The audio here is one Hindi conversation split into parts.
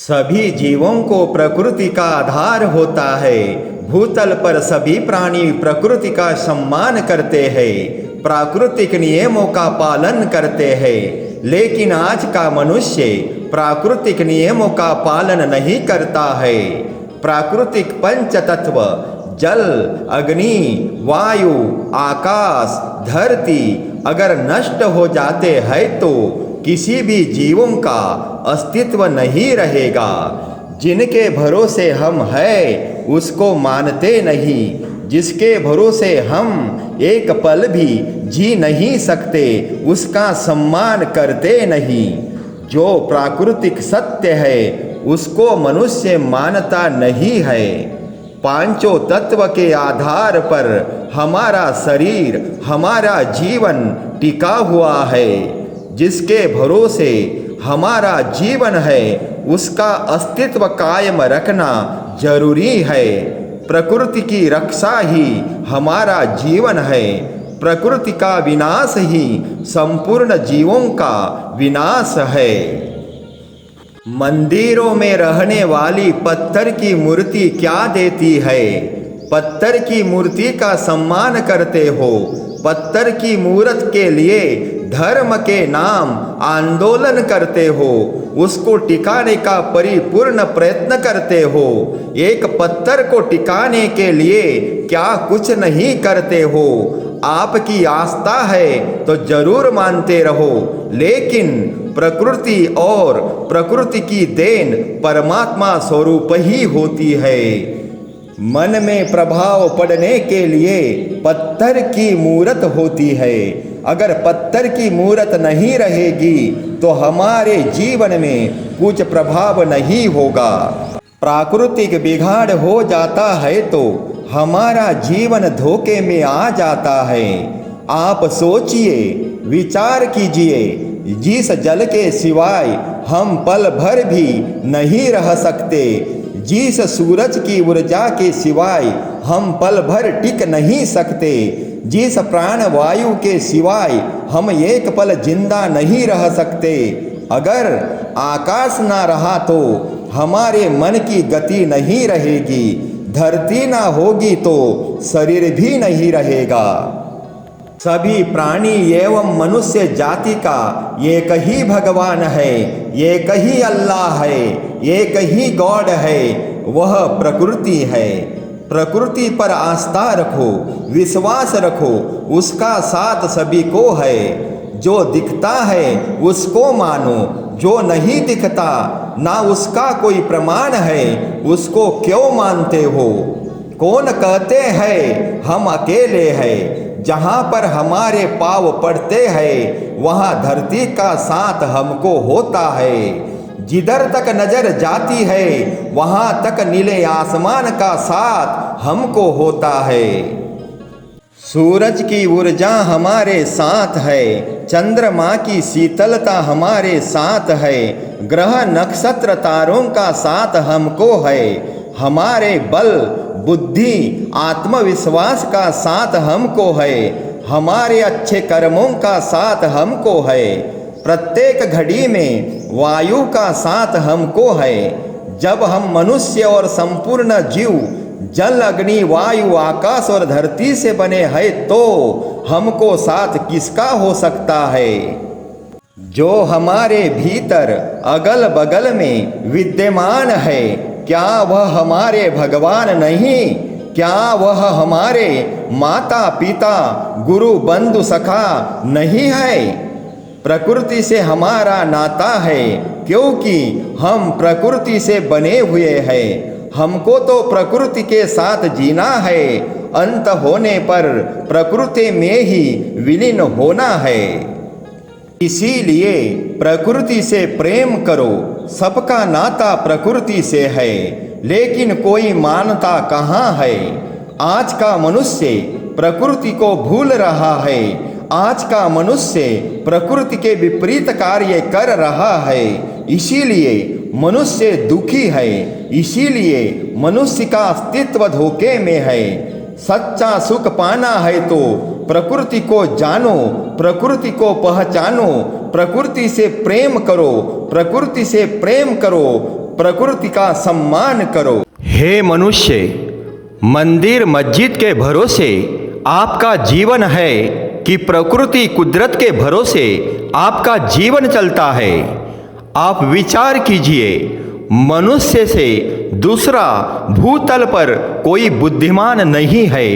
सभी जीवों को प्रकृति का आधार होता है। भूतल पर सभी प्राणी प्रकृति का सम्मान करते हैं, प्राकृतिक नियमों का पालन करते हैं। लेकिन आज का मनुष्य प्राकृतिक नियमों का पालन नहीं करता है। प्राकृतिक पंच तत्व जल, अग्नि, वायु, आकाश, धरती अगर नष्ट हो जाते हैं तो किसी भी जीवों का अस्तित्व नहीं रहेगा। जिनके भरोसे हम हैं उसको मानते नहीं, जिसके भरोसे हम एक पल भी जी नहीं सकते उसका सम्मान करते नहीं। जो प्राकृतिक सत्य है उसको मनुष्य मानता नहीं है। पांचों तत्व के आधार पर हमारा शरीर, हमारा जीवन टिका हुआ है। जिसके भरोसे हमारा जीवन है उसका अस्तित्व कायम रखना जरूरी है। प्रकृति की रक्षा ही हमारा जीवन है। प्रकृति का विनाश ही संपूर्ण जीवों का विनाश है। मंदिरों में रहने वाली पत्थर की मूर्ति क्या देती है? पत्थर की मूर्ति का सम्मान करते हो, पत्थर की मूर्त के लिए धर्म के नाम आंदोलन करते हो, उसको टिकाने का परिपूर्ण प्रयत्न करते हो। एक पत्थर को टिकाने के लिए क्या कुछ नहीं करते हो? आपकी आस्था है तो जरूर मानते रहो, लेकिन प्रकृति और प्रकृति की देन परमात्मा स्वरूप ही होती है। मन में प्रभाव पड़ने के लिए पत्थर की मूरत होती है। अगर पत्थर की मूरत नहीं रहेगी तो हमारे जीवन में कुछ प्रभाव नहीं होगा। प्राकृतिक बिगाड़ हो जाता है तो हमारा जीवन धोखे में आ जाता है। आप सोचिए, विचार कीजिए, जिस जल के सिवाय हम पल भर भी नहीं रह सकते, जिस सूरज की ऊर्जा के सिवाय हम पल भर टिक नहीं सकते, जिस प्राण वायु के सिवाय हम एक पल जिंदा नहीं रह सकते, अगर आकाश ना रहा तो हमारे मन की गति नहीं रहेगी, धरती ना होगी तो शरीर भी नहीं रहेगा। सभी प्राणी एवं मनुष्य जाति का एक ही भगवान है, एक ही अल्लाह है, एक ही गॉड है, वह प्रकृति है। प्रकृति पर आस्था रखो, विश्वास रखो, उसका साथ सभी को है। जो दिखता है उसको मानो, जो नहीं दिखता ना उसका कोई प्रमाण है, उसको क्यों मानते हो? कौन कहते हैं हम अकेले हैं? जहाँ पर हमारे पाँव पड़ते हैं वहाँ धरती का साथ हमको होता है। जिधर तक नजर जाती है वहाँ तक नीले आसमान का साथ हमको होता है। सूरज की ऊर्जा हमारे साथ है, चंद्रमा की शीतलता हमारे साथ है, ग्रह नक्षत्र तारों का साथ हमको है, हमारे बल बुद्धि आत्मविश्वास का साथ हमको है, हमारे अच्छे कर्मों का साथ हमको है, प्रत्येक घड़ी में वायु का साथ हमको है। जब हम मनुष्य और संपूर्ण जीव जल, अग्नि, वायु, आकाश और धरती से बने हैं तो हमको साथ किसका हो सकता है? जो हमारे भीतर अगल बगल में विद्यमान है, क्या वह हमारे भगवान नहीं? क्या वह हमारे माता पिता, गुरु, बंधु, सखा नहीं है? प्रकृति से हमारा नाता है क्योंकि हम प्रकृति से बने हुए हैं। हमको तो प्रकृति के साथ जीना है, अंत होने पर प्रकृति में ही विलीन होना है। इसीलिए प्रकृति से प्रेम करो। सबका नाता प्रकृति से है, लेकिन कोई मानता कहाँ है? आज का मनुष्य प्रकृति को भूल रहा है। आज का मनुष्य प्रकृति के विपरीत कार्य कर रहा है, इसीलिए मनुष्य दुखी है, इसीलिए मनुष्य का अस्तित्व धोखे में है। सच्चा सुख पाना है तो प्रकृति को जानो, प्रकृति को पहचानो, प्रकृति से प्रेम करो, प्रकृति से प्रेम करो, प्रकृति का सम्मान करो। हे मनुष्य, मंदिर मस्जिद के भरोसे आपका जीवन है कि प्रकृति कुदरत के भरोसे आपका जीवन चलता है? आप विचार कीजिए, मनुष्य से दूसरा भूतल पर कोई बुद्धिमान नहीं है।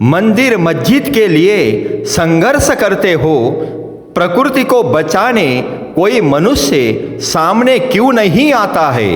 मंदिर मस्जिद के लिए संघर्ष करते हो, प्रकृति को बचाने कोई मनुष्य सामने क्यों नहीं आता है?